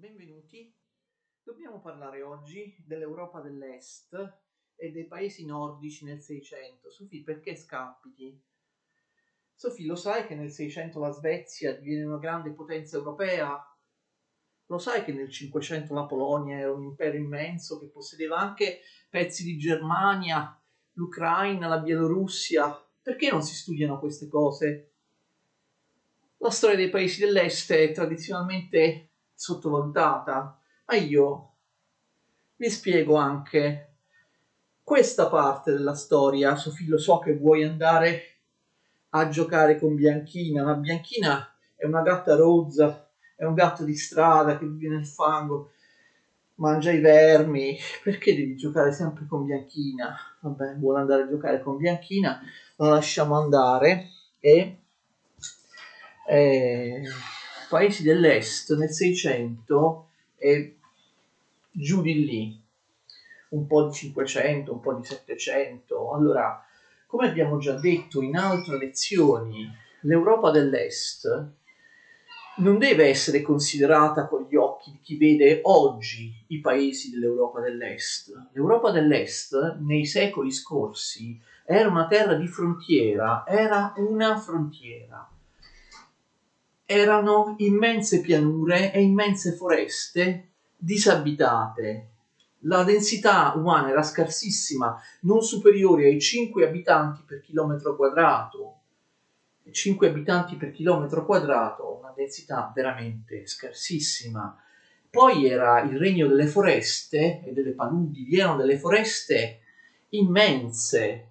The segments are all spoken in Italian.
benvenuti. Dobbiamo parlare oggi dell'Europa dell'Est e dei paesi nordici nel Seicento. Sofì, perché scappiti? Sofì, lo sai che nel Seicento la Svezia diviene una grande potenza europea? Lo sai che nel Cinquecento la Polonia era un impero immenso che possedeva anche pezzi di Germania, l'Ucraina, la Bielorussia? Perché non si studiano queste cose? La storia dei paesi dell'Est è tradizionalmente sottovalutata, ma io vi spiego anche questa parte della storia. Sofì, lo so che vuoi andare a giocare con Bianchina, ma Bianchina è una gatta rozza, è un gatto di strada che vive nel fango, mangia i vermi. Perché devi giocare sempre con Bianchina? Vabbè, vuole andare a giocare con Bianchina, la lasciamo andare. E paesi dell'est nel 600 e giù di lì, un po' di 500, un po' di 700. Allora, come abbiamo già detto in altre lezioni, l'Europa dell'Est non deve essere considerata con gli occhi di chi vede oggi i paesi dell'Europa dell'Est. L'Europa dell'Est, nei secoli scorsi, era una terra di frontiera, era una frontiera. Erano immense pianure e immense foreste disabitate. La densità umana era scarsissima, non superiore ai 5 abitanti per chilometro quadrato. 5 abitanti per chilometro quadrato, una densità veramente scarsissima. Poi era il regno delle foreste e delle paludi, vi erano delle foreste immense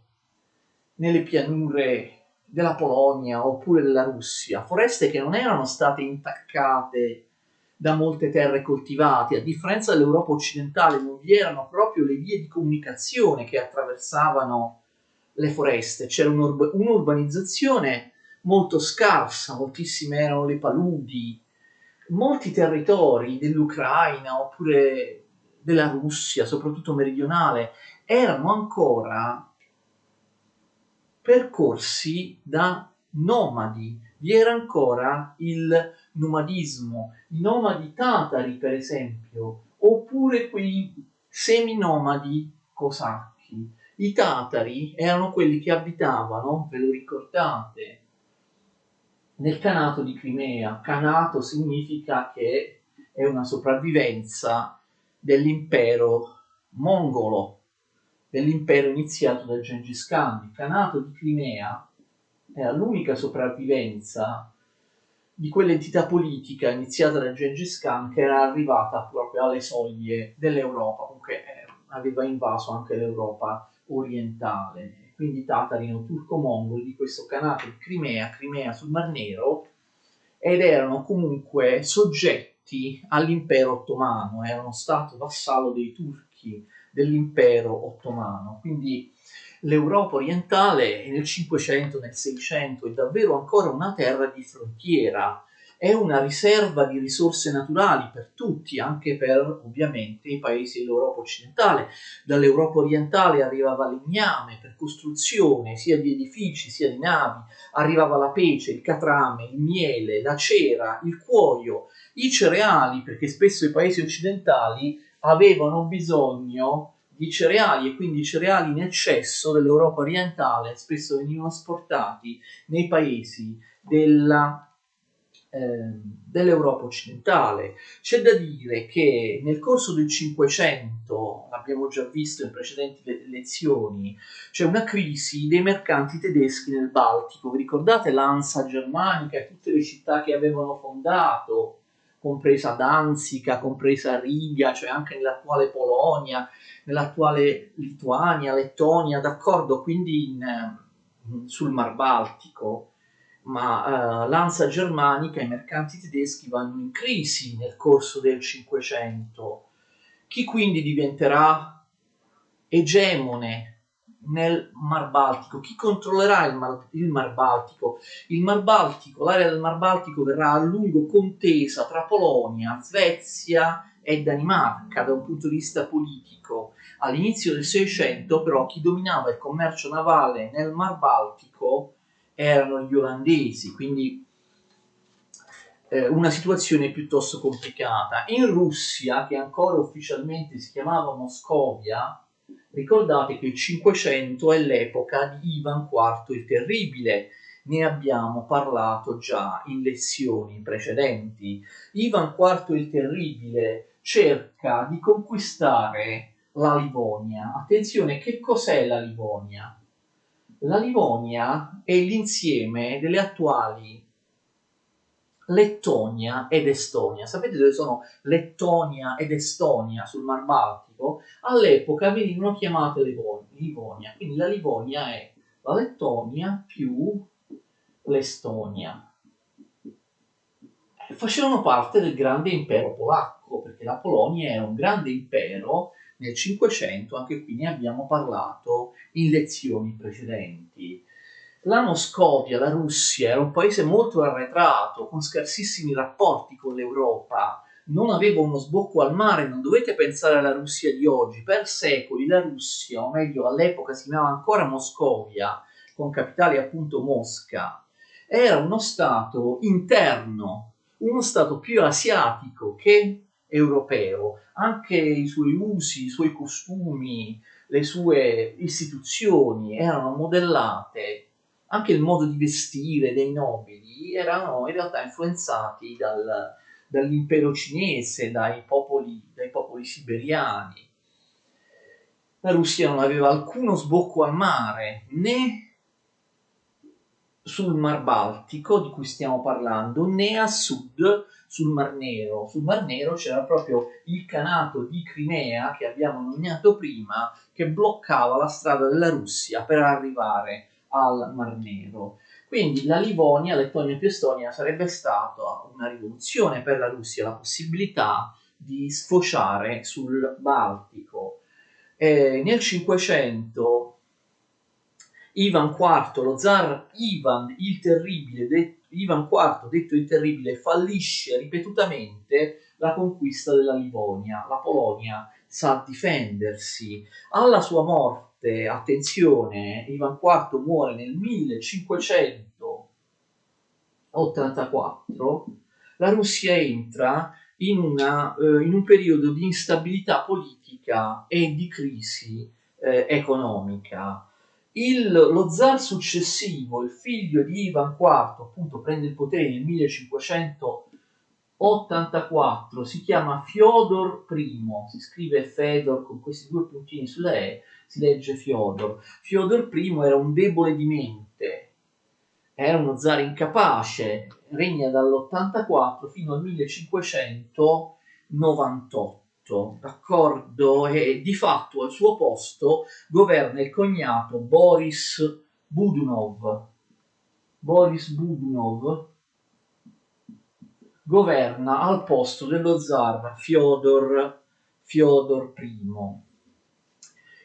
nelle pianure della Polonia oppure della Russia, foreste che non erano state intaccate da molte terre coltivate. A differenza dell'Europa occidentale non vi erano proprio le vie di comunicazione che attraversavano le foreste, c'era un'urbanizzazione molto scarsa, moltissime erano le paludi, molti territori dell'Ucraina oppure della Russia, soprattutto meridionale, erano ancora percorsi da nomadi. Vi era ancora il nomadismo, i nomadi tatari per esempio, oppure quei seminomadi cosacchi. I tatari erano quelli che abitavano, ve lo ricordate, nel Khanato di Crimea. Khanato significa che è una sopravvivenza dell'impero mongolo, dell'impero iniziato da Gengis Khan. Il Khanato di Crimea era l'unica sopravvivenza di quell'entità politica iniziata da Gengis Khan che era arrivata proprio alle soglie dell'Europa, comunque aveva invaso anche l'Europa orientale. Quindi i tatari erano turco-mongoli di questo Khanato di Crimea sul Mar Nero, ed erano comunque soggetti all'impero ottomano, erano stato vassallo dei turchi dell'impero ottomano. Quindi l'Europa orientale nel 500, nel 600 è davvero ancora una terra di frontiera, è una riserva di risorse naturali per tutti, anche per ovviamente i paesi dell'Europa occidentale. Dall'Europa orientale arrivava legname per costruzione sia di edifici sia di navi, arrivava la pece, il catrame, il miele, la cera, il cuoio, i cereali, perché spesso i paesi occidentali avevano bisogno di cereali e quindi i cereali in eccesso dell'Europa orientale spesso venivano esportati nei paesi dell'Europa occidentale. C'è da dire che nel corso del Cinquecento, l'abbiamo già visto in precedenti lezioni, c'è una crisi dei mercanti tedeschi nel Baltico. Vi ricordate l'Ansa germanica e tutte le città che avevano fondato, compresa Danzica, compresa Riga, cioè anche nell'attuale Polonia, nell'attuale Lituania, Lettonia, d'accordo, quindi sul Mar Baltico. Ma l'Ansa germanica e i mercanti tedeschi vanno in crisi nel corso del Cinquecento. Chi quindi diventerà egemone nel Mar Baltico? Chi controllerà il Mar Baltico? L'area del Mar Baltico verrà a lungo contesa tra Polonia, Svezia e Danimarca da un punto di vista politico. All'inizio del Seicento però chi dominava il commercio navale nel Mar Baltico erano gli olandesi, quindi una situazione piuttosto complicata. In Russia, che ancora ufficialmente si chiamava Moscovia, ricordate che il 500 è l'epoca di Ivan IV il Terribile, ne abbiamo parlato già in lezioni precedenti. Ivan IV il Terribile cerca di conquistare la Livonia. Attenzione, che cos'è la Livonia? La Livonia è l'insieme delle attuali Lettonia ed Estonia. Sapete dove sono Lettonia ed Estonia sul Mar Baltico? All'epoca venivano chiamate Livonia, quindi la Livonia è la Lettonia più l'Estonia. Facevano parte del grande impero polacco, perché la Polonia era un grande impero nel 500, anche qui ne abbiamo parlato in lezioni precedenti. La Moscovia, la Russia, era un paese molto arretrato, con scarsissimi rapporti con l'Europa, non aveva uno sbocco al mare, non dovete pensare alla Russia di oggi, per secoli la Russia, o meglio all'epoca si chiamava ancora Moscovia, con capitale appunto Mosca, era uno stato interno, uno stato più asiatico che europeo, anche i suoi usi, i suoi costumi, le sue istituzioni erano modellate, anche il modo di vestire dei nobili erano in realtà influenzati dall'impero cinese, dai popoli siberiani. La Russia non aveva alcuno sbocco al mare, né sul Mar Baltico di cui stiamo parlando, né a sud sul Mar Nero. Sul Mar Nero c'era proprio il Kanato di Crimea, che abbiamo nominato prima, che bloccava la strada della Russia per arrivare al Mar Nero. Quindi la Livonia, Lettonia più Estonia, sarebbe stata una rivoluzione per la Russia, la possibilità di sfociare sul Baltico. Nel 500 Ivan IV, lo zar Ivan il Terribile, Ivan IV, detto il Terribile, fallisce ripetutamente la conquista della Livonia. La Polonia sa difendersi. Alla sua morte, attenzione, Ivan IV muore nel 1584, la Russia entra in un periodo di instabilità politica e di crisi economica. Lo zar successivo, il figlio di Ivan IV, appunto prende il potere nel 1584, si chiama Fyodor I, si scrive Fedor con questi due puntini sulla E, si legge Fyodor. Fyodor I era un debole di mente, era uno zar incapace, regna dall'84 fino al 1598. D'accordo? E di fatto al suo posto governa il cognato Boris Budunov. Boris Budunov governa al posto dello zar Fyodor I.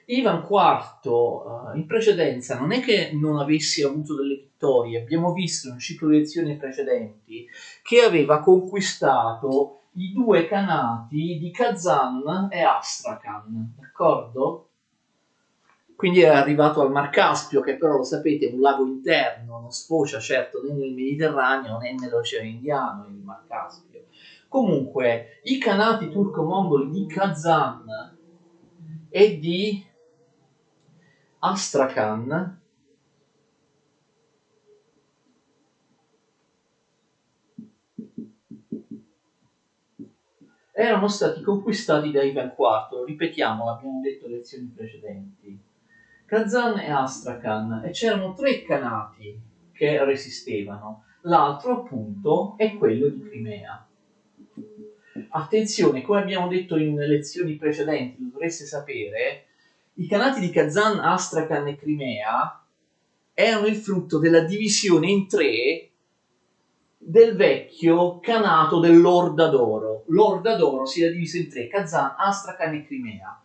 Ivan IV in precedenza non è che non avesse avuto delle vittorie, abbiamo visto in un ciclo di lezioni precedenti che aveva conquistato i due khanati di Kazan e Astrakhan, d'accordo? Quindi è arrivato al Mar Caspio, che però lo sapete è un lago interno, non sfocia certo né nel Mediterraneo né nell'Oceano Indiano, il Mar Caspio. Comunque, i khanati turco-mongoli di Kazan e di Astrakhan erano stati conquistati da Ivan IV, lo ripetiamo, l'abbiamo detto in lezioni precedenti. Kazan e Astrakhan, e c'erano tre khanati che resistevano, l'altro appunto è quello di Crimea. Attenzione, come abbiamo detto in lezioni precedenti, lo dovreste sapere, i khanati di Kazan, Astrakhan e Crimea erano il frutto della divisione in tre del vecchio Kanato dell'Orda d'Oro. L'Orda d'Oro si era divisa in tre, Kazan, Astrakhan e Crimea.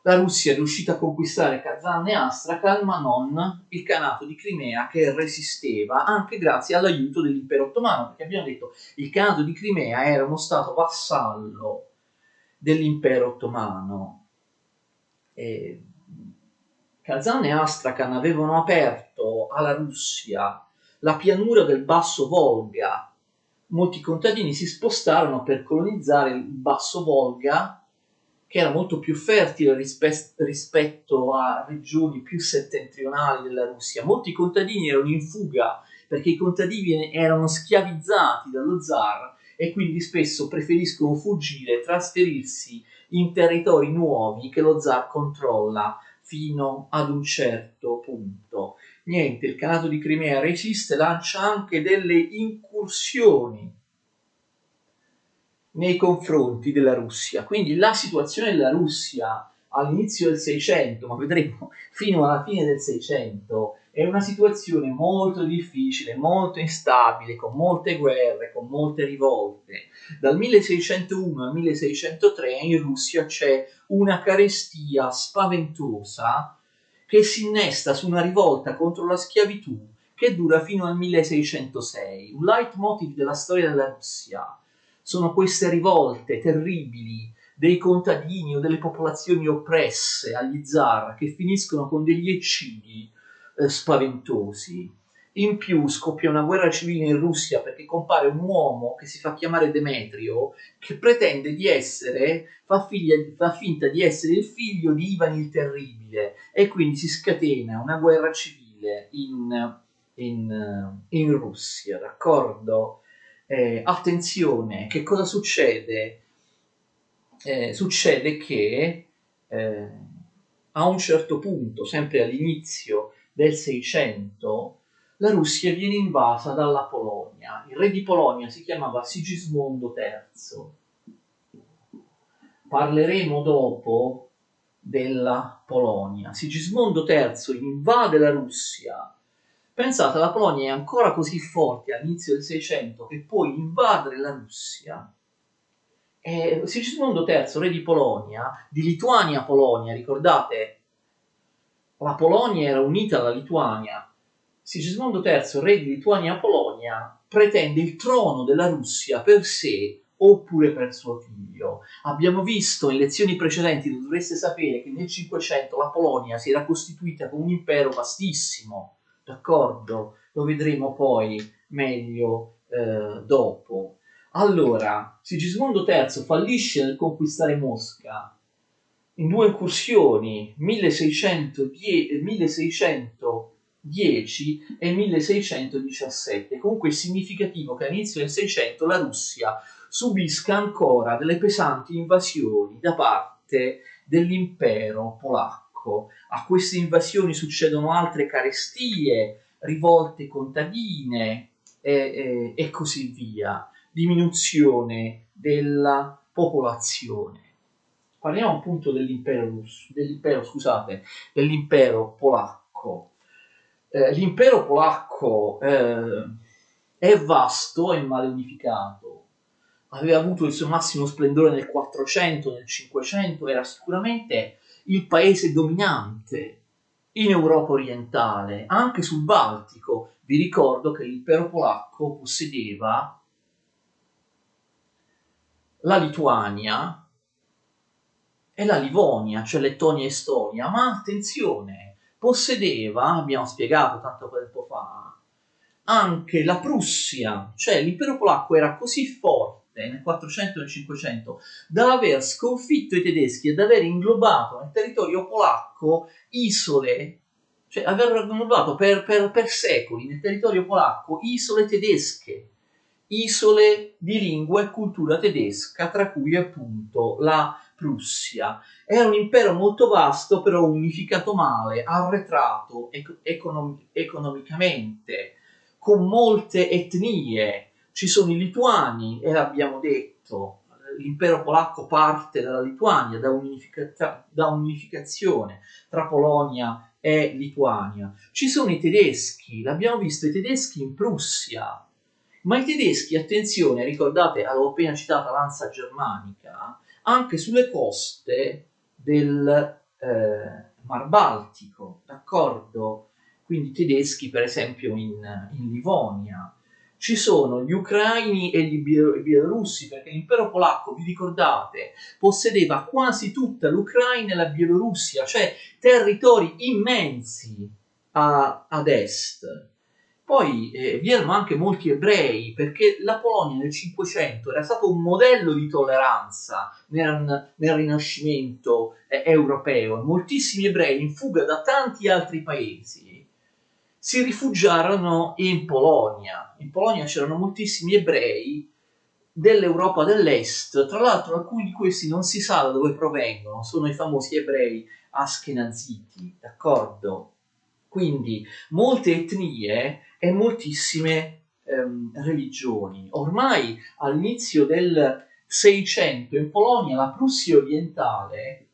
La Russia è riuscita a conquistare Kazan e Astrakhan, ma non il Kanato di Crimea, che resisteva anche grazie all'aiuto dell'impero ottomano, perché abbiamo detto il Kanato di Crimea era uno stato vassallo dell'impero ottomano. Kazan e Astrakhan avevano aperto alla Russia la pianura del Basso Volga, molti contadini si spostarono per colonizzare il basso Volga, che era molto più fertile rispetto a regioni più settentrionali della Russia. Molti contadini erano in fuga perché i contadini erano schiavizzati dallo zar e quindi spesso preferiscono fuggire e trasferirsi in territori nuovi che lo zar controlla fino ad un certo punto. Niente, il Khanato di Crimea resiste, lancia anche delle incursioni nei confronti della Russia. Quindi la situazione della Russia all'inizio del 600, ma vedremo fino alla fine del 600, è una situazione molto difficile, molto instabile, con molte guerre, con molte rivolte. Dal 1601 al 1603 in Russia c'è una carestia spaventosa che si innesta su una rivolta contro la schiavitù che dura fino al 1606. Un leitmotiv della storia della Russia sono queste rivolte terribili dei contadini o delle popolazioni oppresse agli zar che finiscono con degli eccidi spaventosi. In più scoppia una guerra civile in Russia perché compare un uomo che si fa chiamare Demetrio che pretende di essere, fa finta di essere il figlio di Ivan il Terribile e quindi si scatena una guerra civile in Russia, d'accordo? Attenzione, che cosa succede? Succede che a un certo punto, sempre all'inizio del 600, la Russia viene invasa dalla Polonia. Il re di Polonia si chiamava Sigismondo III. Parleremo dopo della Polonia. Sigismondo III invade la Russia. Pensate, la Polonia è ancora così forte all'inizio del 600 che può invadere la Russia. Sigismondo III, re di Polonia, di Lituania-Polonia, ricordate? La Polonia era unita alla Lituania. Sigismondo III, re di Lituania-Polonia, pretende il trono della Russia per sé oppure per suo figlio. Abbiamo visto in lezioni precedenti, lo dovreste sapere, che nel 500 la Polonia si era costituita come un impero vastissimo, d'accordo? Lo vedremo poi meglio dopo. Allora, Sigismondo III fallisce nel conquistare Mosca in due incursioni, 1610 e 1617. Comunque è significativo che all'inizio del 600 la Russia subisca ancora delle pesanti invasioni da parte dell'impero polacco. A queste invasioni succedono altre carestie, rivolte contadine e così via, diminuzione della popolazione. Parliamo appunto dell'impero polacco. L'impero polacco è vasto e male unificato. Aveva avuto il suo massimo splendore nel 400, nel 500, era sicuramente il paese dominante in Europa orientale, anche sul Baltico. Vi ricordo che l'impero polacco possedeva la Lituania e la Livonia, cioè Lettonia e Estonia, ma attenzione, possedeva, abbiamo spiegato tanto tempo fa, anche la Prussia, cioè l'impero polacco era così forte nel 400 e nel 500 da aver sconfitto i tedeschi e da aver inglobato nel territorio polacco isole, cioè aver inglobato per secoli nel territorio polacco isole tedesche, isole di lingua e cultura tedesca, tra cui appunto la Prussia. Era un impero molto vasto, però unificato male, arretrato economicamente, con molte etnie. Ci sono i lituani, e l'abbiamo detto, l'impero polacco parte dalla Lituania, da un'unificazione tra Polonia e Lituania. Ci sono i tedeschi, l'abbiamo visto, i tedeschi in Prussia. Ma i tedeschi, attenzione, ricordate, avevo appena citato l'Ansa germanica, anche sulle coste del Mar Baltico, d'accordo? Quindi i tedeschi, per esempio, in Livonia. Ci sono gli ucraini e i bielorussi, perché l'impero polacco, vi ricordate, possedeva quasi tutta l'Ucraina e la Bielorussia, cioè territori immensi ad est. Poi vi erano anche molti ebrei, perché la Polonia nel Cinquecento era stato un modello di tolleranza nel Rinascimento europeo. Moltissimi ebrei, in fuga da tanti altri paesi, si rifugiarono in Polonia. In Polonia c'erano moltissimi ebrei dell'Europa dell'Est, tra l'altro alcuni di questi non si sa da dove provengono, sono i famosi ebrei Ashkenaziti, d'accordo? Quindi molte etnie e moltissime religioni. Ormai all'inizio del Seicento in Polonia la Prussia orientale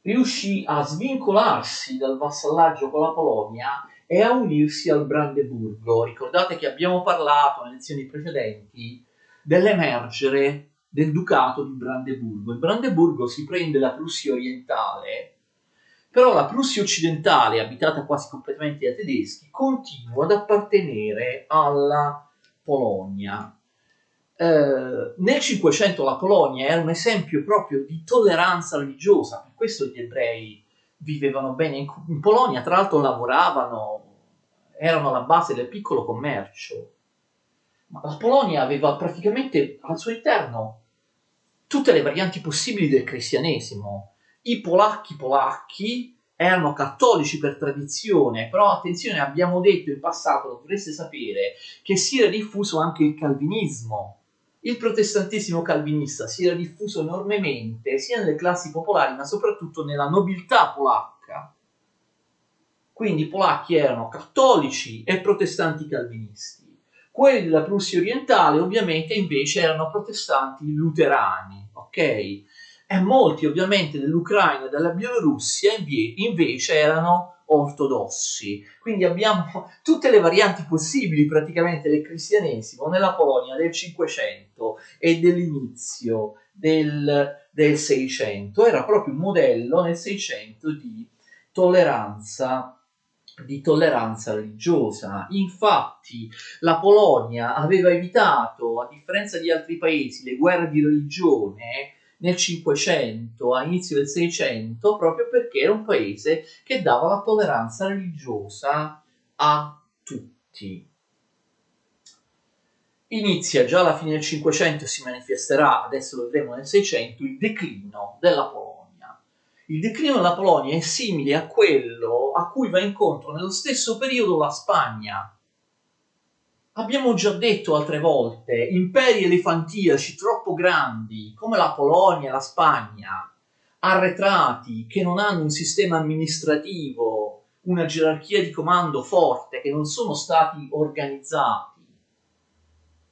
riuscì a svincolarsi dal vassallaggio con la Polonia e a unirsi al Brandeburgo. Ricordate che abbiamo parlato nelle lezioni precedenti dell'emergere del Ducato di Brandeburgo. Il Brandeburgo si prende la Prussia orientale, però la Prussia occidentale, abitata quasi completamente dai tedeschi, continua ad appartenere alla Polonia. Nel Cinquecento la Polonia era un esempio proprio di tolleranza religiosa, per questo gli ebrei vivevano bene in Polonia, tra l'altro lavoravano, erano alla base del piccolo commercio. Ma la Polonia aveva praticamente al suo interno tutte le varianti possibili del cristianesimo. I polacchi erano cattolici per tradizione, però attenzione, abbiamo detto in passato, lo dovreste sapere, che si era diffuso anche il calvinismo. Il protestantesimo calvinista si era diffuso enormemente sia nelle classi popolari ma soprattutto nella nobiltà polacca. Quindi i polacchi erano cattolici e protestanti calvinisti. Quelli della Prussia orientale ovviamente invece erano protestanti luterani, ok? E molti ovviamente dell'Ucraina e della Bielorussia invece erano ortodossi. Quindi abbiamo tutte le varianti possibili praticamente del cristianesimo nella Polonia del Cinquecento e dell'inizio del Seicento. Era proprio un modello nel Seicento di tolleranza religiosa. Infatti la Polonia aveva evitato, a differenza di altri paesi, le guerre di religione nel Cinquecento, all'inizio del Seicento, proprio perché era un paese che dava la tolleranza religiosa a tutti. Inizia già alla fine del Cinquecento e si manifesterà, adesso lo vedremo nel Seicento, il declino della Polonia. Il declino della Polonia è simile a quello a cui va incontro nello stesso periodo la Spagna. Abbiamo già detto altre volte, imperi elefantiaci troppo grandi, come la Polonia e la Spagna, arretrati, che non hanno un sistema amministrativo, una gerarchia di comando forte, che non sono stati organizzati,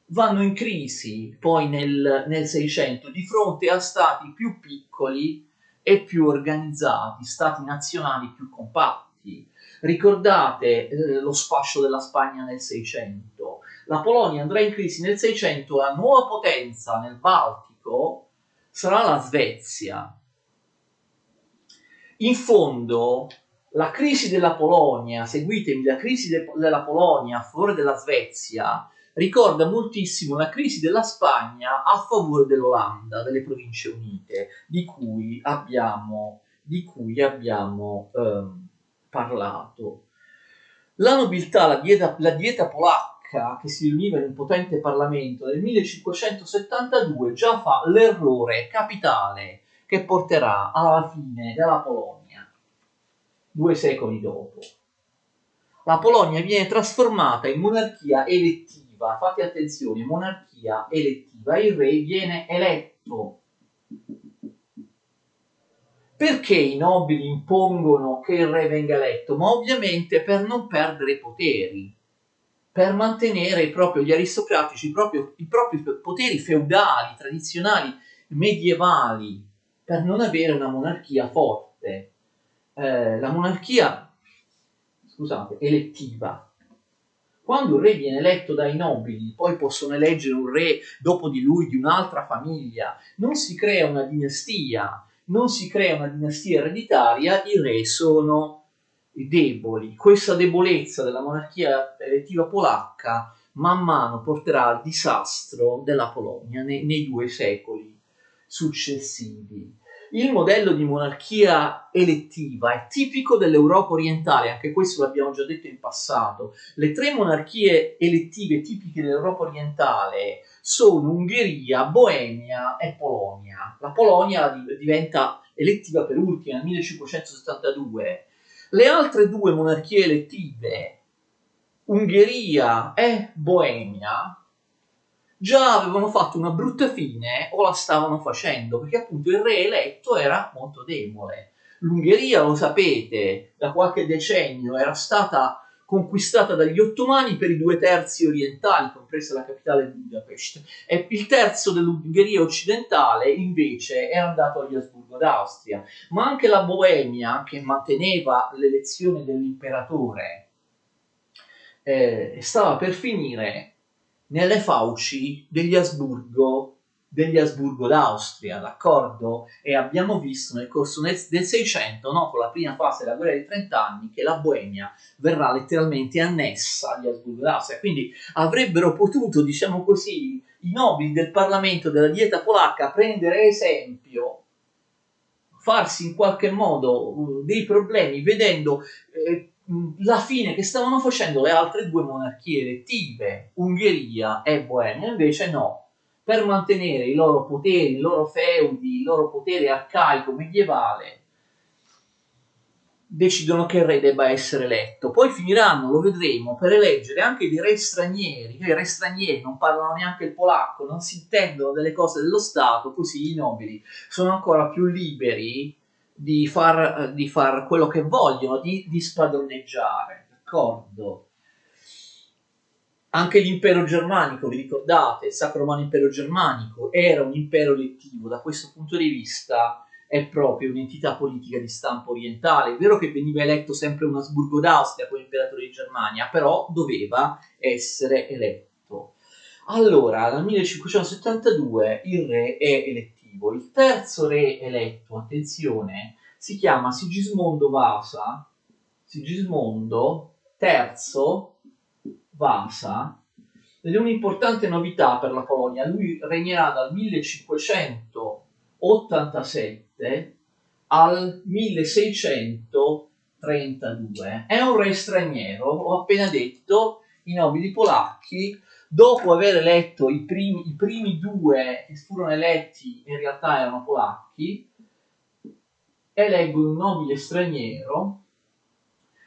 vanno in crisi poi nel Seicento di fronte a stati più piccoli e più organizzati, stati nazionali più compatti. Ricordate lo sfascio della Spagna nel Seicento. La Polonia andrà in crisi nel Seicento, la nuova potenza nel Baltico sarà la Svezia. In fondo, la crisi della Polonia, seguitemi, la crisi della Polonia a favore della Svezia, ricorda moltissimo la crisi della Spagna a favore dell'Olanda, delle Province Unite, di cui abbiamo parlato. La nobiltà, la dieta polacca, che si riuniva in un potente Parlamento nel 1572, già fa l'errore capitale che porterà alla fine della Polonia, 2 secoli dopo. La Polonia viene trasformata in monarchia elettiva, fate attenzione, monarchia elettiva, il re viene eletto. Perché i nobili impongono che il re venga eletto? Ma ovviamente per non perdere poteri, per mantenere proprio gli aristocratici, i propri poteri feudali, tradizionali, medievali, per non avere una monarchia forte. La monarchia, scusate, elettiva. Quando un re viene eletto dai nobili, poi possono eleggere un re dopo di lui di un'altra famiglia, non si crea una dinastia, ereditaria, i re sono deboli. Questa debolezza della monarchia elettiva polacca man mano porterà al disastro della Polonia nei 2 secoli successivi. Il modello di monarchia elettiva è tipico dell'Europa orientale, anche questo l'abbiamo già detto in passato. Le tre monarchie elettive tipiche dell'Europa orientale sono Ungheria, Boemia e Polonia. La Polonia diventa elettiva per ultima nel 1572. Le altre due monarchie elettive, Ungheria e Boemia, già avevano fatto una brutta fine o la stavano facendo, perché appunto il re eletto era molto debole. L'Ungheria, lo sapete, da qualche decennio era stata conquistata dagli ottomani per i 2/3 orientali, compresa la capitale Budapest, e il terzo dell'Ungheria occidentale invece era andato agli Asburgo d'Austria. Ma anche la Boemia, che manteneva l'elezione dell'imperatore, stava per finire nelle fauci degli Asburgo d'Austria, d'accordo? E abbiamo visto nel corso del 600, no, con la prima fase della guerra dei 30 anni, che la Boemia verrà letteralmente annessa agli Asburgo d'Austria. Quindi avrebbero potuto, diciamo così, i nobili del Parlamento della dieta polacca prendere esempio, farsi in qualche modo dei problemi vedendo la fine che stavano facendo le altre due monarchie elettive, Ungheria e Boemia. Invece no, per mantenere i loro poteri, i loro feudi, il loro potere arcaico medievale, decidono che il re debba essere eletto. Poi finiranno, lo vedremo, per eleggere anche dei re stranieri, che i re stranieri non parlano neanche il polacco, non si intendono delle cose dello Stato, così i nobili sono ancora più liberi di far quello che vogliono, di spadroneggiare, d'accordo? Anche l'impero germanico, vi ricordate, il Sacro Romano Impero Germanico era un impero elettivo, da questo punto di vista è proprio un'entità politica di stampo orientale. È vero che veniva eletto sempre un Asburgo d'Austria come imperatore di Germania, però doveva essere eletto. Allora, nel 1572 il re è elettivo. Il terzo re eletto, attenzione, si chiama Sigismondo Vasa, Sigismondo III Vasa, ed è un'importante novità per la Polonia. Lui regnerà dal 1587 al 1632. È un re straniero, ho appena detto, i nobili polacchi, dopo aver eletto i primi due che furono eletti, in realtà erano polacchi, eleggono un nobile straniero,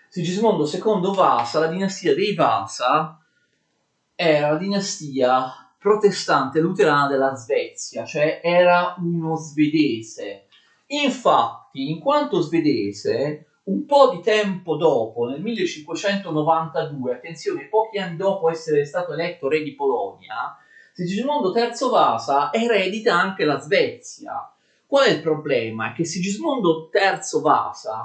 Sigismondo II Vasa. La dinastia dei Vasa era la dinastia protestante luterana della Svezia, cioè era uno svedese. Infatti, in quanto svedese, un po' di tempo dopo, nel 1592, attenzione, pochi anni dopo essere stato eletto re di Polonia, Sigismondo III Vasa eredita anche la Svezia. Qual è il problema? È che Sigismondo III Vasa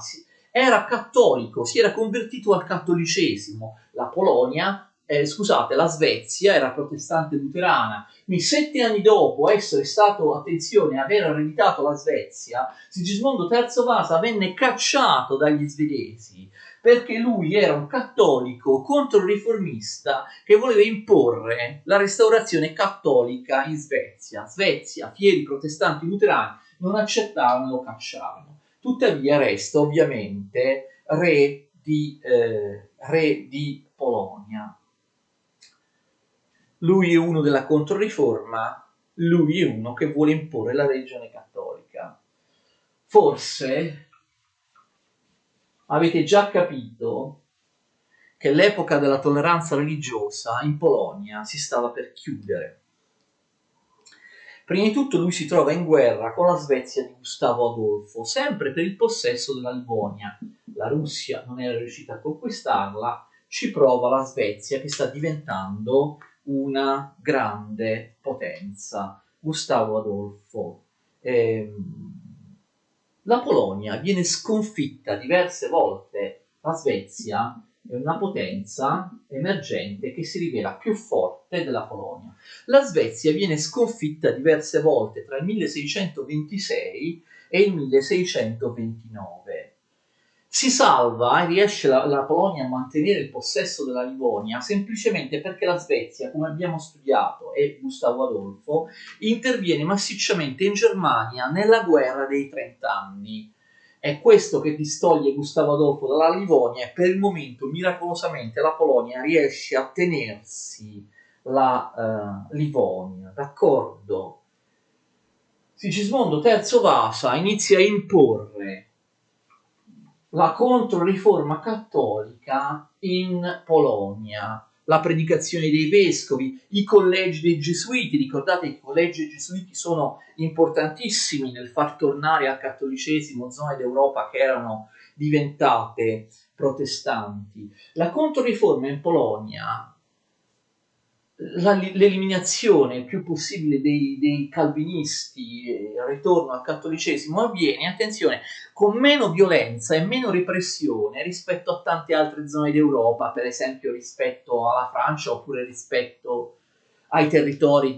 era cattolico, si era convertito al cattolicesimo. La Polonia, la Svezia era protestante luterana. Quindi 7 anni dopo essere stato, attenzione, aver ereditato la Svezia, Sigismondo III Vasa venne cacciato dagli svedesi perché lui era un cattolico controriformista che voleva imporre la restaurazione cattolica in Svezia. Svezia, fieri protestanti luterani, non accettarono e lo cacciarono. Tuttavia resta ovviamente re di Polonia. Lui è uno della Controriforma, lui è uno che vuole imporre la religione cattolica. Forse avete già capito che l'epoca della tolleranza religiosa in Polonia si stava per chiudere. Prima di tutto lui si trova in guerra con la Svezia di Gustavo Adolfo, sempre per il possesso della Livonia. La Russia non era riuscita a conquistarla, ci prova la Svezia che sta diventando una grande potenza. Gustavo Adolfo. La Polonia viene sconfitta diverse volte, la Svezia è una potenza emergente che si rivela più forte della Polonia. La Svezia viene sconfitta diverse volte tra il 1626 e il 1629. Si salva e riesce la Polonia a mantenere il possesso della Livonia semplicemente perché la Svezia, come abbiamo studiato, e Gustavo Adolfo, interviene massicciamente in Germania nella guerra dei 30 anni. È questo che distoglie Gustavo Adolfo dalla Livonia e per il momento, miracolosamente, la Polonia riesce a tenersi la Livonia, d'accordo? Sigismondo III Vasa inizia a imporre la controriforma cattolica in Polonia, la predicazione dei vescovi, i collegi dei gesuiti. Ricordate che i collegi dei gesuiti sono importantissimi nel far tornare al cattolicesimo zone d'Europa che erano diventate protestanti. La controriforma in Polonia, l'eliminazione il più possibile dei calvinisti, il ritorno al cattolicesimo avviene, attenzione, con meno violenza e meno repressione rispetto a tante altre zone d'Europa, per esempio rispetto alla Francia oppure rispetto ai territori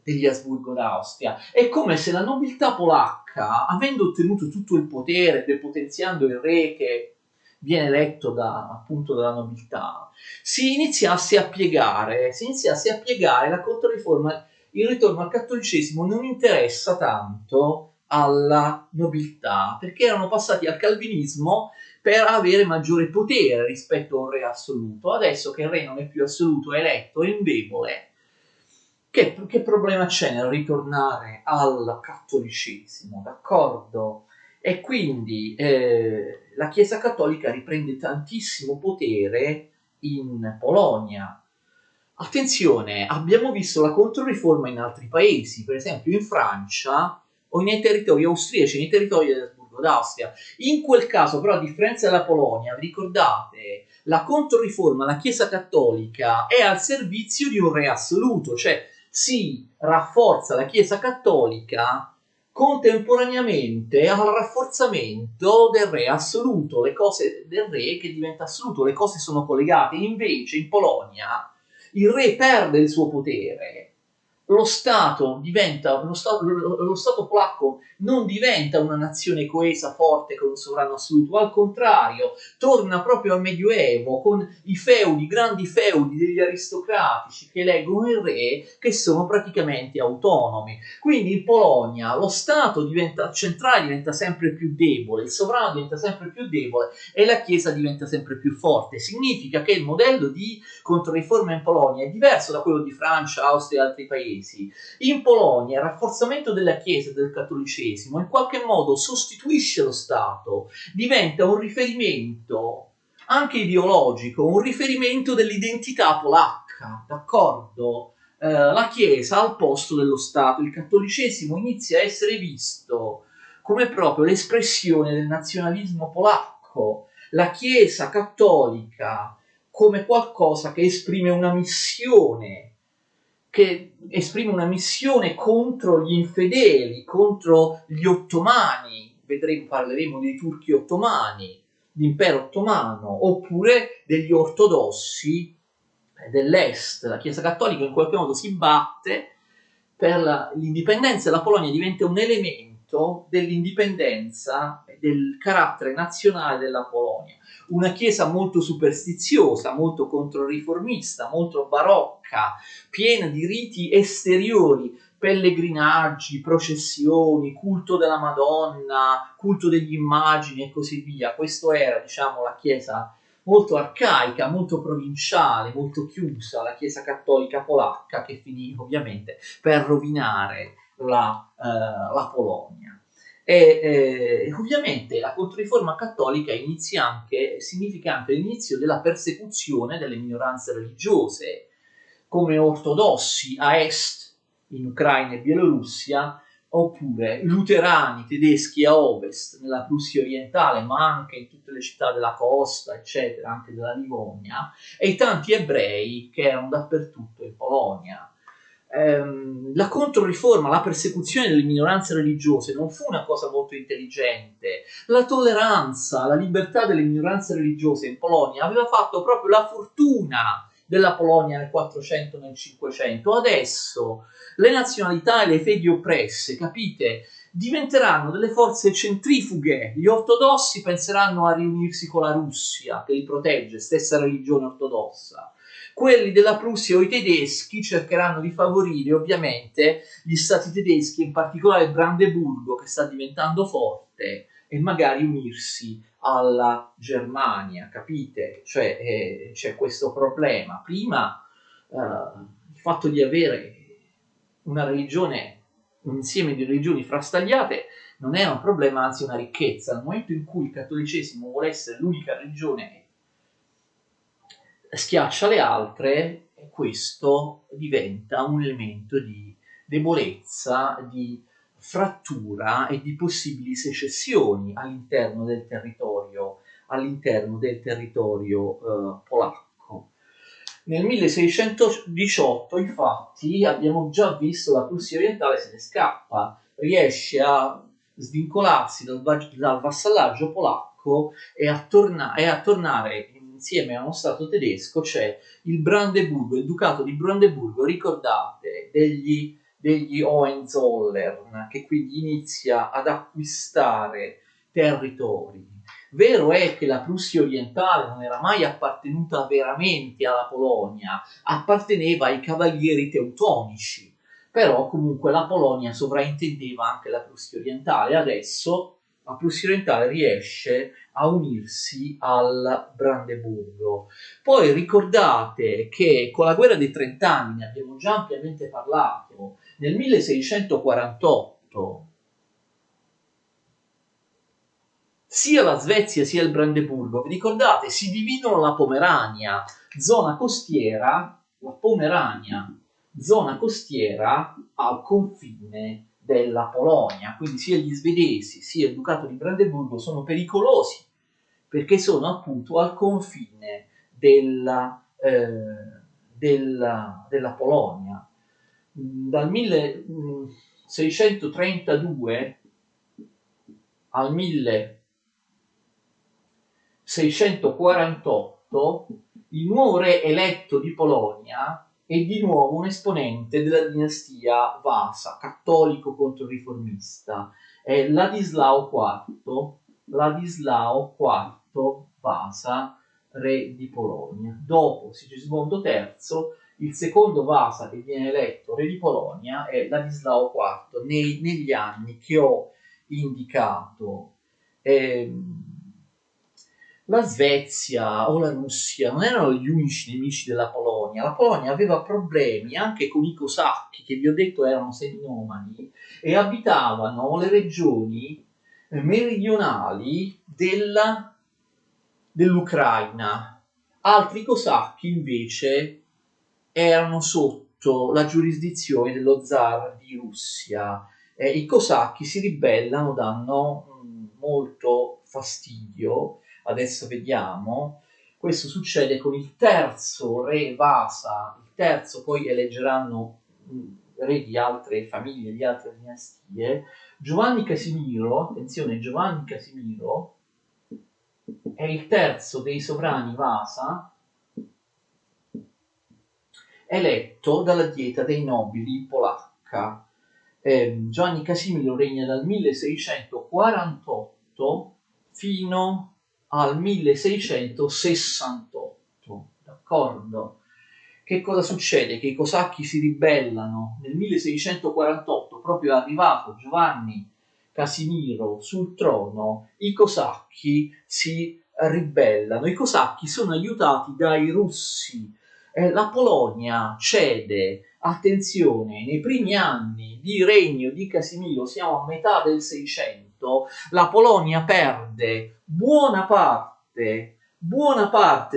degli Asburgo d'Austria. È come se la nobiltà polacca, avendo ottenuto tutto il potere, depotenziando il re che viene eletto appunto dalla nobiltà, si iniziasse a piegare la controriforma. Il ritorno al cattolicesimo non interessa tanto alla nobiltà, perché erano passati al calvinismo per avere maggiore potere rispetto a un re assoluto. Adesso che il re non è più assoluto, è eletto, è indebole, che problema c'è nel ritornare al cattolicesimo, d'accordo? E quindi la Chiesa Cattolica riprende tantissimo potere in Polonia. Attenzione, abbiamo visto la controriforma in altri paesi, per esempio in Francia o nei territori austriaci, nei territori dell'Asburgo d'Austria. In quel caso, però, a differenza della Polonia, vi ricordate, la controriforma, la Chiesa Cattolica è al servizio di un re assoluto, cioè si rafforza la Chiesa Cattolica contemporaneamente al rafforzamento del re assoluto, le cose del re che diventa assoluto, le cose sono collegate. Invece in Polonia il re perde il suo potere, lo Stato polacco non diventa una nazione coesa, forte, con un sovrano assoluto, al contrario, torna proprio al Medioevo, con i feudi, grandi feudi degli aristocratici che eleggono il re, che sono praticamente autonomi. Quindi in Polonia lo Stato centrale diventa sempre più debole, il sovrano diventa sempre più debole e la Chiesa diventa sempre più forte. Significa che il modello di controriforma in Polonia è diverso da quello di Francia, Austria e altri paesi. In Polonia il rafforzamento della Chiesa e del cattolicesimo in qualche modo sostituisce lo Stato, diventa un riferimento anche ideologico, un riferimento dell'identità polacca, d'accordo? La Chiesa al posto dello Stato, il cattolicesimo inizia a essere visto come proprio l'espressione del nazionalismo polacco, la Chiesa cattolica come qualcosa che esprime una missione contro gli infedeli, contro gli ottomani. Parleremo dei turchi ottomani, l'impero ottomano, oppure degli ortodossi dell'est. La Chiesa Cattolica in qualche modo si batte per l'indipendenza della Polonia, diventa un elemento dell'indipendenza e del carattere nazionale della Polonia. Una Chiesa molto superstiziosa, molto controriformista, molto barocca, piena di riti esteriori, pellegrinaggi, processioni, culto della Madonna, culto degli immagini e così via. Questo era, diciamo, la Chiesa molto arcaica, molto provinciale, molto chiusa, la Chiesa cattolica polacca, che finì ovviamente per rovinare la Polonia. E ovviamente la controriforma cattolica significa anche l'inizio della persecuzione delle minoranze religiose, come ortodossi a est, in Ucraina e Bielorussia, oppure luterani tedeschi a ovest, nella Prussia orientale, ma anche in tutte le città della costa, eccetera, anche della Livonia, e i tanti ebrei che erano dappertutto in Polonia. La controriforma, la persecuzione delle minoranze religiose non fu una cosa molto intelligente. La tolleranza, la libertà delle minoranze religiose in Polonia aveva fatto proprio la fortuna della Polonia nel 400 nel 500. Adesso le nazionalità e le fedi oppresse, capite, diventeranno delle forze centrifughe. Gli ortodossi penseranno a riunirsi con la Russia, che li protegge, stessa religione ortodossa. Quelli della Prussia o i tedeschi cercheranno di favorire ovviamente gli stati tedeschi, in particolare Brandeburgo, che sta diventando forte, e magari unirsi alla Germania, capite? Cioè c'è questo problema. Prima il fatto di avere una religione, un insieme di religioni frastagliate non è un problema, anzi una ricchezza. Nel momento in cui il cattolicesimo vuole essere l'unica religione, schiaccia le altre, e questo diventa un elemento di debolezza, di frattura e di possibili secessioni all'interno del territorio polacco. Nel 1618, infatti, abbiamo già visto la Prussia orientale se ne scappa, riesce a svincolarsi dal vassallaggio polacco e a tornare insieme a uno stato tedesco. C'è il Brandeburgo, il Ducato di Brandeburgo, ricordate, degli Hohenzollern, che quindi inizia ad acquistare territori. Vero è che la Prussia orientale non era mai appartenuta veramente alla Polonia, apparteneva ai cavalieri teutonici, però comunque la Polonia sovraintendeva anche la Prussia orientale. Adesso la Prussia orientale riesce a unirsi al Brandeburgo. Poi ricordate che con la guerra dei 30 anni, ne abbiamo già ampiamente parlato, nel 1648 sia la Svezia sia il Brandeburgo, vi ricordate, si dividono la Pomerania, zona costiera, la Pomerania, zona costiera al confine della Polonia, quindi sia gli svedesi sia il Ducato di Brandeburgo sono pericolosi perché sono appunto al confine della Polonia. Dal 1632 al 1648 il nuovo re eletto di Polonia è di nuovo un esponente della dinastia Vasa, cattolico controriformista, è Ladislao IV Vasa, re di Polonia. Dopo Sigismondo III, il secondo Vasa che viene eletto re di Polonia è Ladislao IV, negli anni che ho indicato. La Svezia o la Russia non erano gli unici nemici della Polonia. La Polonia aveva problemi anche con i cosacchi, che vi ho detto erano seminomadi, e abitavano le regioni meridionali dell'Ucraina. Altri cosacchi invece erano sotto la giurisdizione dello zar di Russia. I cosacchi si ribellano, danno molto fastidio. Adesso vediamo. Questo succede con il terzo re Vasa. Il terzo poi eleggeranno re di altre famiglie, di altre dinastie. Giovanni Casimiro, attenzione, Giovanni Casimiro è il terzo dei sovrani Vasa eletto dalla dieta dei nobili polacca. Giovanni Casimiro regna dal 1648 fino al 1668, d'accordo? Che cosa succede? Che i cosacchi si ribellano nel 1648, proprio arrivato Giovanni Casimiro sul trono, i cosacchi si ribellano. I cosacchi sono aiutati dai russi. La Polonia cede, attenzione, nei primi anni di regno di Casimiro, siamo a metà del 600, la Polonia perde buona parte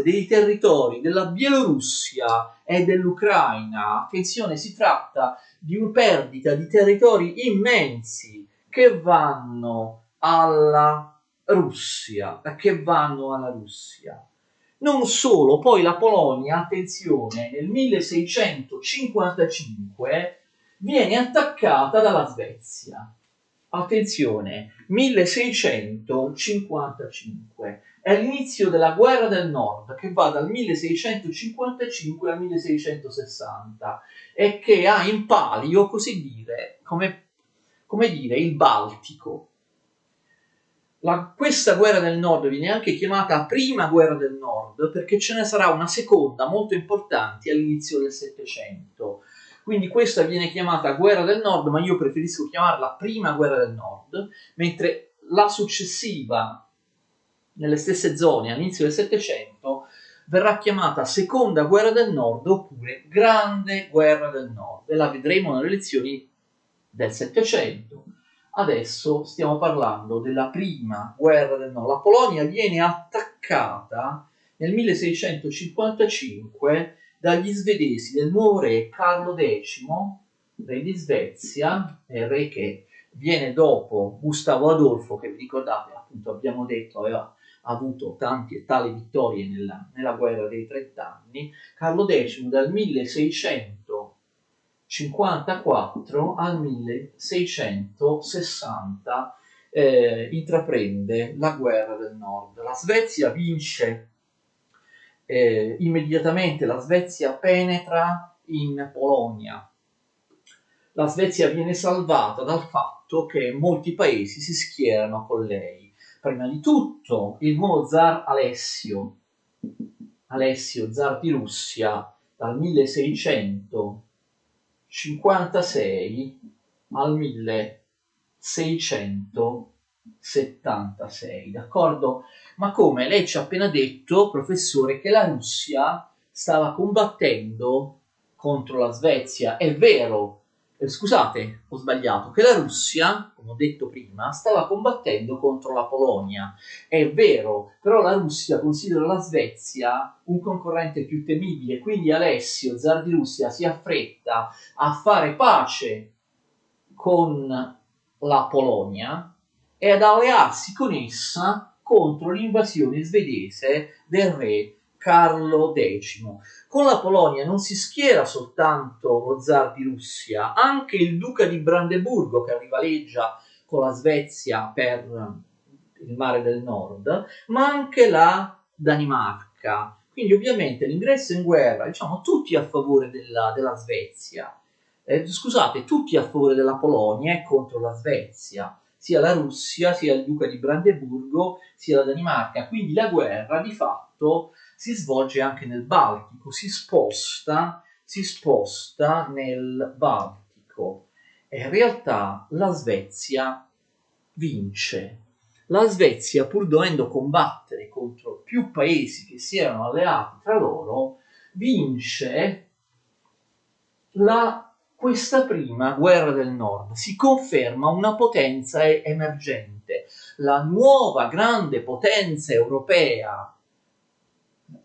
dei territori della Bielorussia e dell'Ucraina. Attenzione, si tratta di una perdita di territori immensi che vanno alla Russia. Non solo, poi la Polonia, attenzione, nel 1655 viene attaccata dalla Svezia. Attenzione, 1655 è l'inizio della guerra del nord, che va dal 1655 al 1660 e che ha in palio, così dire, come come dire, il Baltico. Questa guerra del nord viene anche chiamata prima guerra del nord perché ce ne sarà una seconda molto importante all'inizio del Settecento. Quindi questa viene chiamata guerra del nord, ma io preferisco chiamarla prima guerra del nord, mentre la successiva, nelle stesse zone all'inizio del Settecento, verrà chiamata seconda guerra del nord oppure grande guerra del nord, e la vedremo nelle lezioni del Settecento. Adesso stiamo parlando della prima guerra del nord. La Polonia viene attaccata nel 1655 dagli svedesi del nuovo re Carlo X, re di Svezia, re che viene dopo Gustavo Adolfo, che vi ricordate, appunto abbiamo detto aveva avuto tanti e tali vittorie nella guerra dei 30 anni. Carlo X dal 1654 al 1660 intraprende la guerra del nord. La Svezia vince immediatamente, la Svezia penetra in Polonia. La Svezia viene salvata dal fatto che molti paesi si schierano con lei. Prima di tutto il nuovo zar Alessio, zar di Russia, dal 1656 al 1676, d'accordo? Ma come? Lei ci ha appena detto, professore, che la Russia stava combattendo contro la Svezia. È vero, scusate, ho sbagliato, che la Russia, come ho detto prima, stava combattendo contro la Polonia. È vero, però la Russia considera la Svezia un concorrente più temibile, quindi Alessio, zar di Russia, si affretta a fare pace con la Polonia e ad allearsi con essa contro l'invasione svedese del re Carlo X. Con la Polonia non si schiera soltanto lo zar di Russia, anche il duca di Brandeburgo che rivaleggia con la Svezia per il mare del nord, ma anche la Danimarca. Quindi ovviamente l'ingresso in guerra, diciamo, tutti a favore della Svezia. Scusate, tutti a favore della Polonia e contro la Svezia, sia la Russia, sia il duca di Brandeburgo, sia la Danimarca. Quindi la guerra di fatto si svolge anche nel Baltico, si sposta nel Baltico. E in realtà la Svezia vince. La Svezia, pur dovendo combattere contro più paesi che si erano alleati tra loro, vince questa prima guerra del nord, si conferma una potenza emergente, la nuova grande potenza europea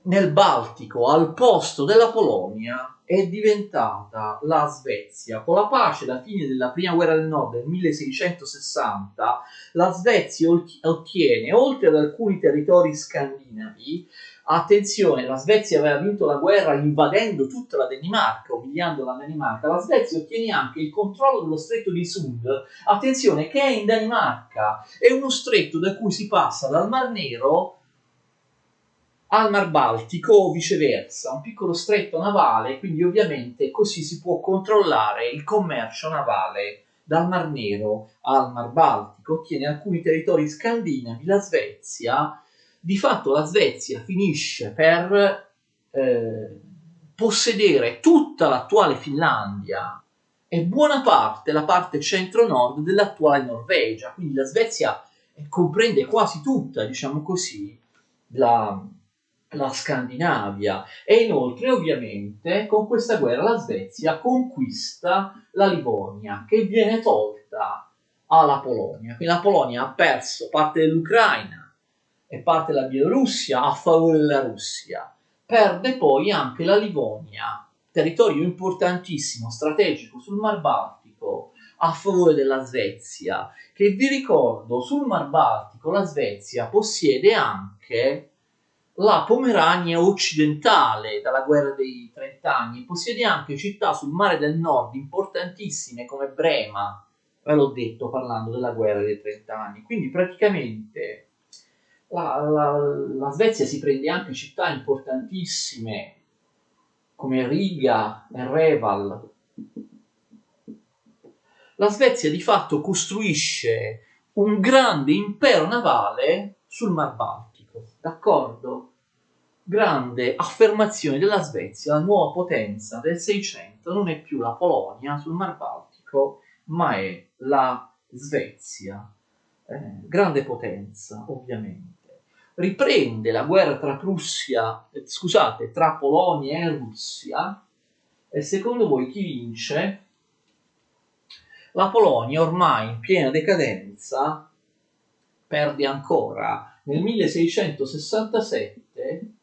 nel Baltico al posto della Polonia è diventata la Svezia. Con la pace, alla fine della prima guerra del nord del 1660, la Svezia ottiene, oltre ad alcuni territori scandinavi, attenzione, la Svezia aveva vinto la guerra invadendo tutta la Danimarca, umiliando la Danimarca. La Svezia ottiene anche il controllo dello stretto di Sund, attenzione, che è in Danimarca. È uno stretto da cui si passa dal Mar Nero al Mar Baltico o viceversa, un piccolo stretto navale, quindi ovviamente così si può controllare il commercio navale dal Mar Nero al Mar Baltico. Ottiene alcuni territori scandinavi, la Svezia. Di fatto la Svezia finisce per possedere tutta l'attuale Finlandia e buona parte, la parte centro-nord dell'attuale Norvegia, quindi la Svezia comprende quasi tutta, diciamo così, la Scandinavia. E inoltre ovviamente con questa guerra la Svezia conquista la Livonia, che viene tolta alla Polonia. Quindi la Polonia ha perso parte dell'Ucraina e parte della Bielorussia a favore della Russia, perde poi anche la Livonia, territorio importantissimo, strategico sul Mar Baltico, a favore della Svezia, che vi ricordo sul Mar Baltico la Svezia possiede anche la Pomerania occidentale dalla guerra dei 30 anni, possiede anche città sul mare del nord importantissime come Brema, ve l'ho detto parlando della guerra dei 30 anni, quindi praticamente la Svezia si prende anche città importantissime come Riga e Reval. la Svezia di fatto costruisce un grande impero navale sul Mar Baltico, d'accordo? Grande affermazione della Svezia, la nuova potenza del 600 non è più la Polonia sul Mar Baltico, ma è la Svezia, grande potenza ovviamente. Riprende la guerra tra Polonia e Russia, e secondo voi chi vince? La Polonia, ormai in piena decadenza, perde ancora. Nel 1667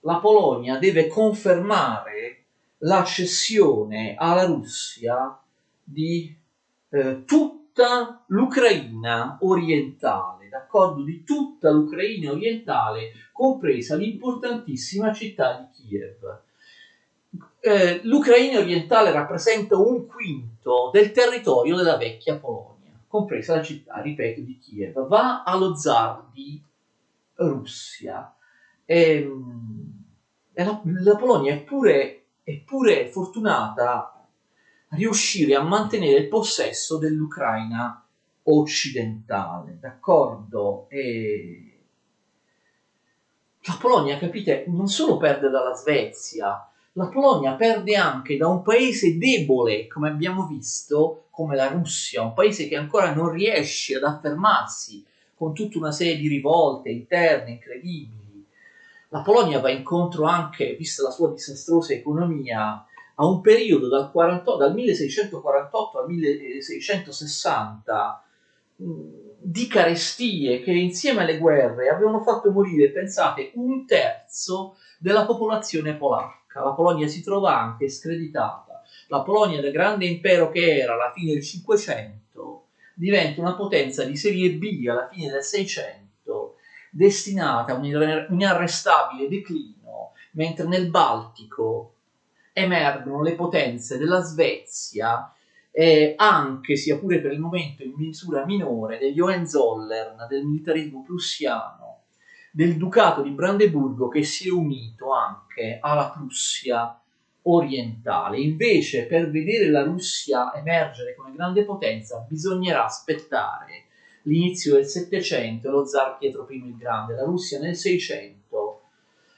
la Polonia deve confermare la cessione alla Russia di tutta l'Ucraina orientale, d'accordo? Di tutta l'Ucraina orientale, compresa l'importantissima città di Kiev. L'Ucraina orientale rappresenta un quinto del territorio della vecchia Polonia, compresa la città, ripeto, di Kiev. Va allo zar di Russia. La Polonia è pure fortunata a riuscire a mantenere il possesso dell'Ucraina occidentale, d'accordo? La Polonia, capite, non solo perde dalla Svezia, la Polonia perde anche da un paese debole, come abbiamo visto, come la Russia, un paese che ancora non riesce ad affermarsi con tutta una serie di rivolte interne incredibili. La Polonia va incontro anche, vista la sua disastrosa economia, a un periodo dal 1648 al 1660 di carestie che insieme alle guerre avevano fatto morire, pensate, un terzo della popolazione polacca. La Polonia si trova anche screditata. La Polonia, del grande impero che era alla fine del 500, diventa una potenza di serie B alla fine del 600, destinata a un inarrestabile declino, mentre nel Baltico emergono le potenze della Svezia, anche sia pure per il momento in misura minore, degli Hohenzollern, del militarismo prussiano, del Ducato di Brandeburgo, che si è unito anche alla Prussia orientale. Invece, per vedere la Russia emergere come grande potenza bisognerà aspettare l'inizio del Settecento e lo zar Pietro I il Grande. La Russia nel 600,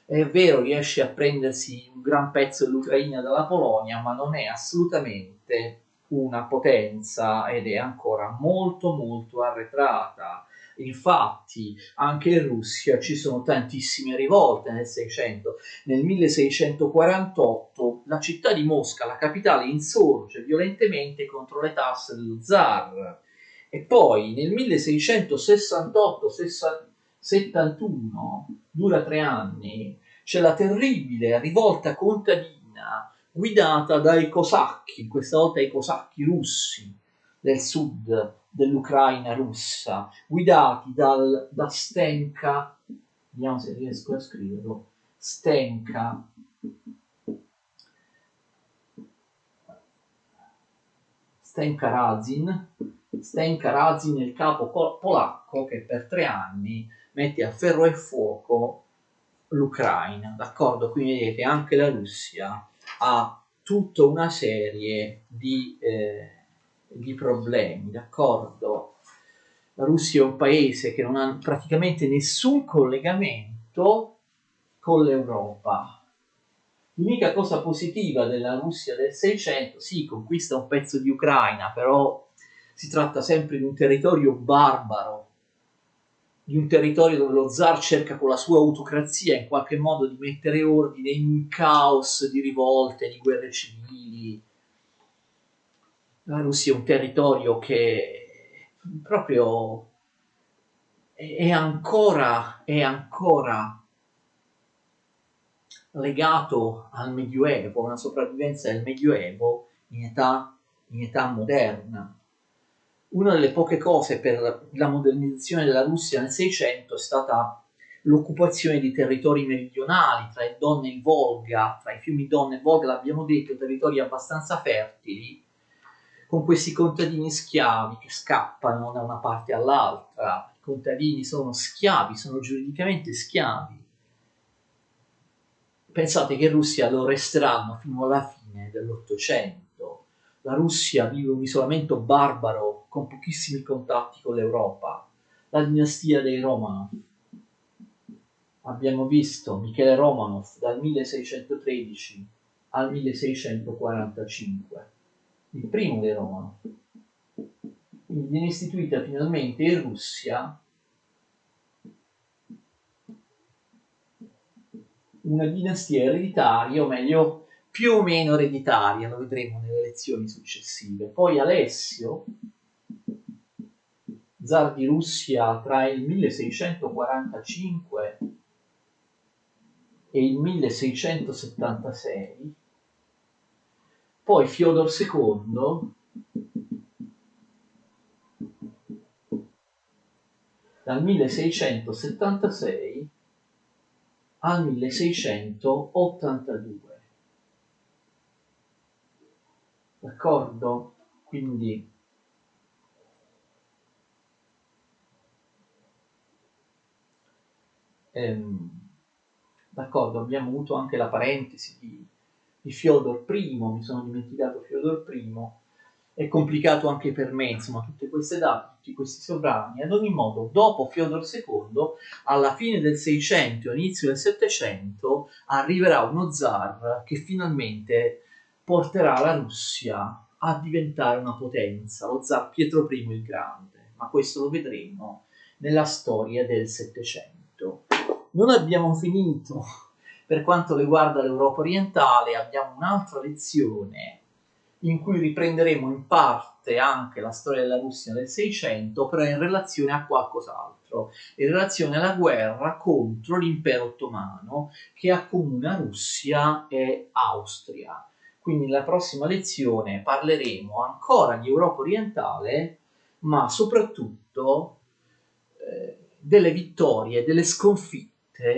è vero, riesce a prendersi un gran pezzo dell'Ucraina dalla Polonia, ma non è assolutamente una potenza ed è ancora molto molto arretrata. Infatti anche in Russia ci sono tantissime rivolte nel 600. Nel 1648 la città di Mosca, la capitale, insorge violentemente contro le tasse dello zar, e poi nel 1668-71, dura 3 anni, c'è la terribile rivolta contadina guidata dai cosacchi, questa volta i cosacchi russi del sud dell'Ucraina russa, guidati da Stenka, vediamo se riesco a scriverlo, Stenka Razin, il capo polacco, che per 3 anni mette a ferro e fuoco l'Ucraina, d'accordo? Quindi vedete, anche la Russia ha tutta una serie di problemi, d'accordo? La Russia è un paese che non ha praticamente nessun collegamento con l'Europa. L'unica cosa positiva della Russia del 600, sì, conquista un pezzo di Ucraina, però si tratta sempre di un territorio barbaro, di un territorio dove lo zar cerca con la sua autocrazia in qualche modo di mettere ordine in un caos di rivolte, di guerre civili. La Russia è un territorio che proprio è ancora legato al Medioevo, una sopravvivenza del Medioevo in età moderna. Una delle poche cose per la modernizzazione della Russia nel 600 è stata l'occupazione di territori meridionali, tra il Don e il Volga, tra i fiumi Don e Volga, l'abbiamo detto, territori abbastanza fertili, con questi contadini schiavi che scappano da una parte all'altra. I contadini sono schiavi, sono giuridicamente schiavi. Pensate che in Russia lo resteranno fino alla fine dell'Ottocento. La Russia vive un isolamento barbaro con pochissimi contatti con l'Europa. La dinastia dei Romanov. Abbiamo visto Michele Romanov dal 1613 al 1645, il primo dei Romanov. Quindi viene istituita finalmente in Russia una dinastia ereditaria, o meglio, più o meno ereditaria, lo vedremo nelle lezioni successive. Poi Alessio, zar di Russia tra il 1645 e il 1676, poi Fiodor II, dal 1676 al 1682. D'accordo? Quindi d'accordo, abbiamo avuto anche la parentesi di Fiodor I, mi sono dimenticato Fiodor I, è complicato anche per me, insomma, tutte queste date, tutti questi sovrani. Ad ogni modo, dopo Fiodor II, alla fine del 600 e all'inizio del 700, arriverà uno zar che finalmente porterà la Russia a diventare una potenza, lo zar Pietro I il Grande, ma questo lo vedremo nella storia del Settecento. Non abbiamo finito per quanto riguarda l'Europa orientale, abbiamo un'altra lezione in cui riprenderemo in parte anche la storia della Russia del Seicento, però in relazione a qualcos'altro, in relazione alla guerra contro l'impero ottomano che accomuna Russia e Austria. Quindi nella prossima lezione parleremo ancora di Europa orientale, ma soprattutto delle vittorie, delle sconfitte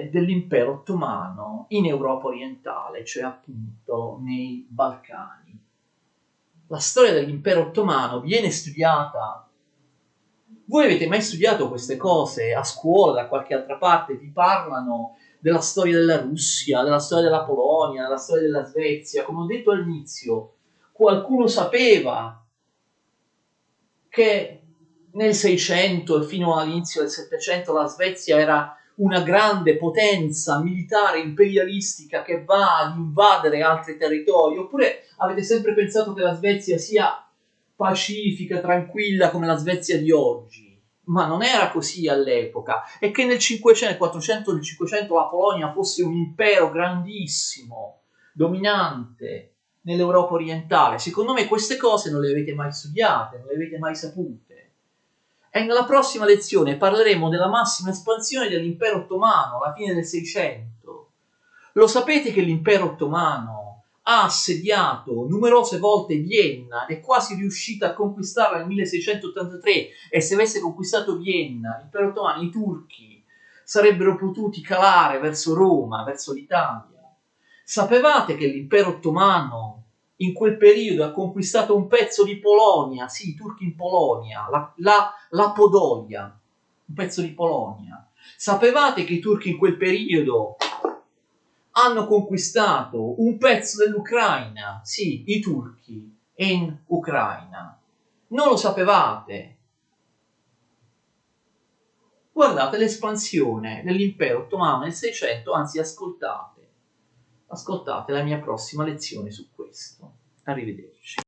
dell'impero ottomano in Europa orientale, cioè appunto nei Balcani. La storia dell'impero ottomano viene studiata. Voi avete mai studiato queste cose a scuola, da qualche altra parte? Vi parlano della storia della Russia, della storia della Polonia, della storia della Svezia. Come ho detto all'inizio, qualcuno sapeva che nel 600 e fino all'inizio del 700 la Svezia era una grande potenza militare imperialistica che va ad invadere altri territori, oppure avete sempre pensato che la Svezia sia pacifica, tranquilla come la Svezia di oggi? Ma non era così all'epoca, e che nel 500, nel 400, nel 500 la Polonia fosse un impero grandissimo, dominante nell'Europa orientale. Secondo me queste cose non le avete mai studiate, non le avete mai sapute. E nella prossima lezione parleremo della massima espansione dell'impero ottomano alla fine del 600. Lo sapete che l'impero ottomano ha assediato numerose volte Vienna ed è quasi riuscito a conquistarla nel 1683, e se avesse conquistato Vienna, l'impero ottomano, i turchi sarebbero potuti calare verso Roma, verso l'Italia. Sapevate che l'impero ottomano in quel periodo ha conquistato un pezzo di Polonia, sì, i turchi in Polonia, la Podolia, un pezzo di Polonia. Sapevate che i turchi in quel periodo hanno conquistato un pezzo dell'Ucraina, sì, i turchi in Ucraina. Non lo sapevate? Guardate l'espansione dell'impero ottomano nel 600, anzi ascoltate la mia prossima lezione su questo. Arrivederci.